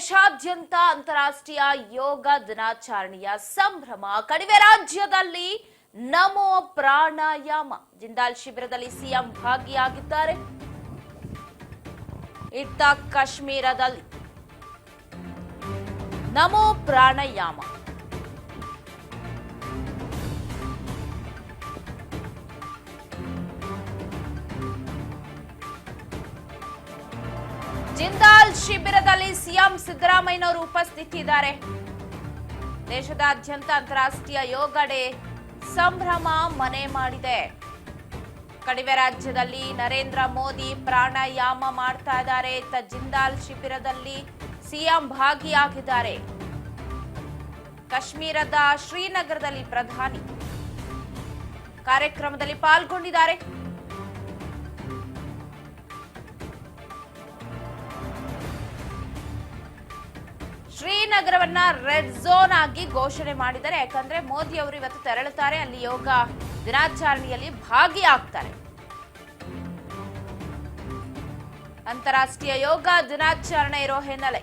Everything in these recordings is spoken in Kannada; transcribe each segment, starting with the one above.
ದೇಶಾದ್ಯಂತ ಅಂತಾರಾಷ್ಟ್ರೀಯ ಯೋಗ ದಿನಾಚರಣೆಯ ಸಂಭ್ರಮ. ಕಣಿವೆ ರಾಜ್ಯದಲ್ಲಿ ನಮೋ ಪ್ರಾಣಾಯಾಮ ಜಿಂದಾಲ್ ಶಿಬಿರದಲ್ಲಿ ಸಿಎಂ ಭಾಗಿಯಾಗಿದ್ದಾರೆ. ಇತ್ತ ಕಾಶ್ಮೀರದಲ್ಲಿ ನಮೋ ಪ್ರಾಣಾಯಾಮ. ಜಿಂದಾಲ್ ಶಿಬಿರದಲ್ಲಿ ಸಿಎಂ ಸಿದ್ದರಾಮಯ್ಯನವರು ಉಪಸ್ಥಿತಿದ್ದಾರೆ. ದೇಶದಾದ್ಯಂತ ಅಂತಾರಾಷ್ಟ್ರೀಯ ಯೋಗ ಡೇ ಸಂಭ್ರಮ ಮನೆ ಮಾಡಿದೆ. ಕಣಿವೆ ರಾಜ್ಯದಲ್ಲಿ ನರೇಂದ್ರ ಮೋದಿ ಪ್ರಾಣಾಯಾಮ ಮಾಡ್ತಾ ಇದ್ದಾರೆ. ಇತ್ತ ಜಿಂದಾಲ್ ಶಿಬಿರದಲ್ಲಿ ಸಿಎಂ ಭಾಗಿಯಾಗಿದ್ದಾರೆ. ಕಾಶ್ಮೀರದ ಶ್ರೀನಗರದಲ್ಲಿ ಪ್ರಧಾನಿ ಕಾರ್ಯಕ್ರಮದಲ್ಲಿ ಪಾಲ್ಗೊಂಡಿದ್ದಾರೆ. ಶ್ರೀನಗರವನ್ನ ರೆಡ್ ಝೋನ್ ಆಗಿ ಘೋಷಣೆ ಮಾಡಿದ್ದಾರೆ. ಯಾಕಂದ್ರೆ ಮೋದಿ ಅವರು ಇವತ್ತು ತೆರಳುತ್ತಾರೆ, ಅಲ್ಲಿ ಯೋಗ ದಿನಾಚರಣೆಯಲ್ಲಿ ಭಾಗಿಯಾಗ್ತಾರೆ. ಅಂತಾರಾಷ್ಟ್ರೀಯ ಯೋಗ ದಿನಾಚರಣೆ ಇರೋ ಹಿನ್ನೆಲೆ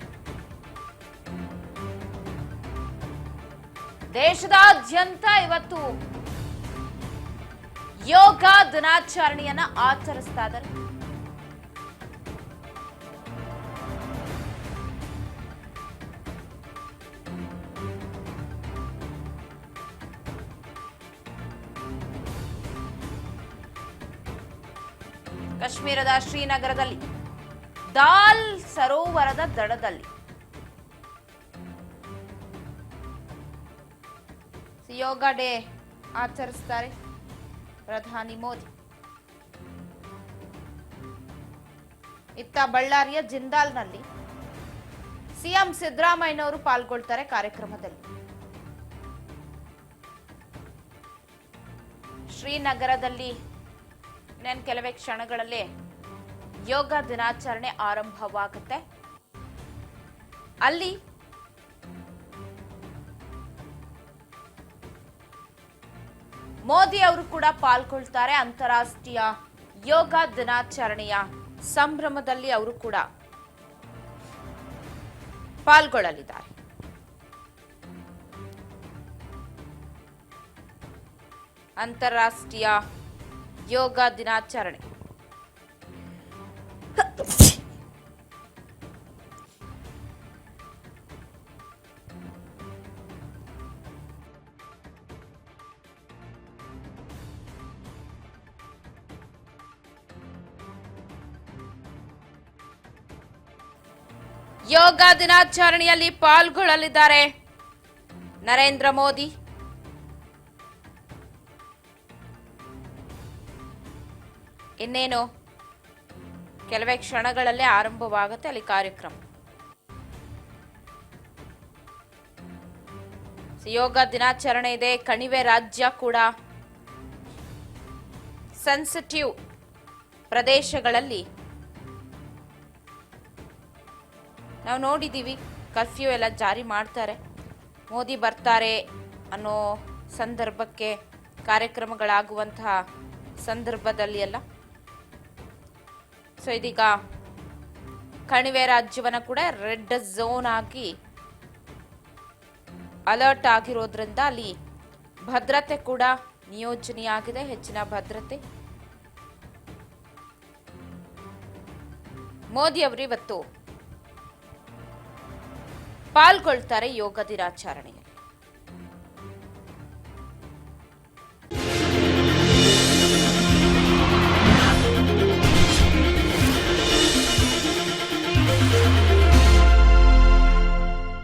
ದೇಶದಾದ್ಯಂತ ಇವತ್ತು ಯೋಗ ದಿನಾಚರಣೆಯನ್ನ ಆಚರಿಸ್ತಾ ಇದ್ದಾರೆ. ಕಾಶ್ಮೀರದ ಶ್ರೀನಗರದಲ್ಲಿ ದಾಲ್ ಸರೋವರದ ದಡದಲ್ಲಿ ಯೋಗ ಡೇ ಆಚರಿಸ್ತಾರೆ ಪ್ರಧಾನಿ ಮೋದಿ. ಇತ್ತ ಬಳ್ಳಾರಿಯ ಜಿಂದಾಲ್ನಲ್ಲಿ ಸಿಎಂ ಸಿದ್ದರಾಮಯ್ಯನವರು ಪಾಲ್ಗೊಳ್ತಾರೆ ಕಾರ್ಯಕ್ರಮದಲ್ಲಿ. ಶ್ರೀನಗರದಲ್ಲಿ ಇನ್ನೇನು ಕೆಲವೇ ಕ್ಷಣಗಳಲ್ಲೇ ಯೋಗ ದಿನಾಚರಣೆ ಆರಂಭವಾಗುತ್ತೆ. ಅಲ್ಲಿ ಮೋದಿ ಅವರು ಕೂಡ ಪಾಲ್ಗೊಳ್ತಾರೆ. ಅಂತಾರಾಷ್ಟ್ರೀಯ ಯೋಗ ದಿನಾಚರಣೆಯ ಸಂಭ್ರಮದಲ್ಲಿ ಅವರು ಕೂಡ ಪಾಲ್ಗೊಳ್ಳಲಿದ್ದಾರೆ. ಅಂತಾರಾಷ್ಟ್ರೀಯ ಯೋಗ ದಿನಾಚರಣೆ ಯೋಗ ದಿನಾಚರಣೆಯಲ್ಲಿ ಪಾಲ್ಗೊಳ್ಳಲಿದ್ದಾರೆ ನರೇಂದ್ರ ಮೋದಿ. ಇನ್ನೇನು ಕೆಲವೇ ಕ್ಷಣಗಳಲ್ಲೇ ಆರಂಭವಾಗುತ್ತೆ ಅಲ್ಲಿ ಕಾರ್ಯಕ್ರಮ. ಯೋಗ ದಿನಾಚರಣೆ ಇದೆ. ಕಣಿವೆ ರಾಜ್ಯ ಕೂಡ ಸೆನ್ಸಿಟಿವ್ ಪ್ರದೇಶಗಳಲ್ಲಿ ನಾವು ನೋಡಿದ್ದೀವಿ, ಕರ್ಫ್ಯೂ ಎಲ್ಲ ಜಾರಿ ಮಾಡ್ತಾರೆ. ಮೋದಿ ಬರ್ತಾರೆ ಅನ್ನೋ ಸಂದರ್ಭಕ್ಕೆ ಕಾರ್ಯಕ್ರಮಗಳಾಗುವಂತಹ ಸಂದರ್ಭದಲ್ಲಿ ಎಲ್ಲ ಸೊ ಇದೀಗ ಕಣಿವೆ ರಾಜ್ಯವನ್ನ ಕೂಡ ರೆಡ್ ಝೋನ್ ಆಗಿ ಅಲರ್ಟ್ ಆಗಿರೋದ್ರಿಂದ ಅಲ್ಲಿ ಭದ್ರತೆ ಕೂಡ ನಿಯೋಜನೆಯಾಗಿದೆ, ಹೆಚ್ಚಿನ ಭದ್ರತೆ. ಮೋದಿ ಅವರು ಇವತ್ತು ಪಾಲ್ಗೊಳ್ತಾರೆ ಯೋಗ ದಿನಾಚರಣೆಯಲ್ಲಿ.